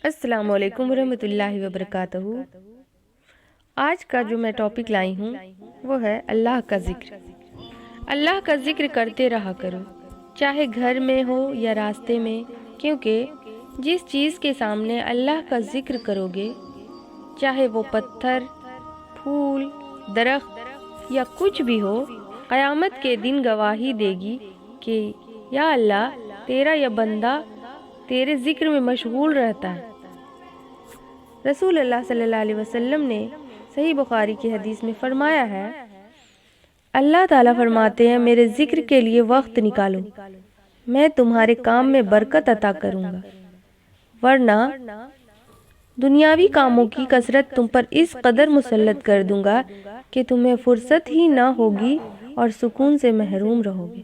السلام علیکم ورحمۃ اللہ وبرکاتہ۔ آج کا جو میں ٹاپک لائی ہوں وہ ہے اللہ کا ذکر۔ اللہ کا ذکر کرتے رہا کرو، چاہے گھر میں ہو یا راستے میں، کیونکہ جس چیز کے سامنے اللہ کا ذکر کرو گے، چاہے وہ پتھر، پھول، درخت یا کچھ بھی ہو، قیامت کے دن گواہی دے گی کہ یا اللہ، تیرا یہ بندہ تیرے ذکر میں مشغول رہتا ہے۔ رسول اللہ صلی اللہ علیہ وسلم نے صحیح بخاری کی حدیث میں فرمایا ہے، اللہ تعالیٰ فرماتے ہیں میرے ذکر کے لیے وقت نکالو، میں تمہارے کام میں برکت عطا کروں گا، ورنہ دنیاوی کاموں کی کثرت تم پر اس قدر مسلط کر دوں گا کہ تمہیں فرصت ہی نہ ہوگی اور سکون سے محروم رہو گے۔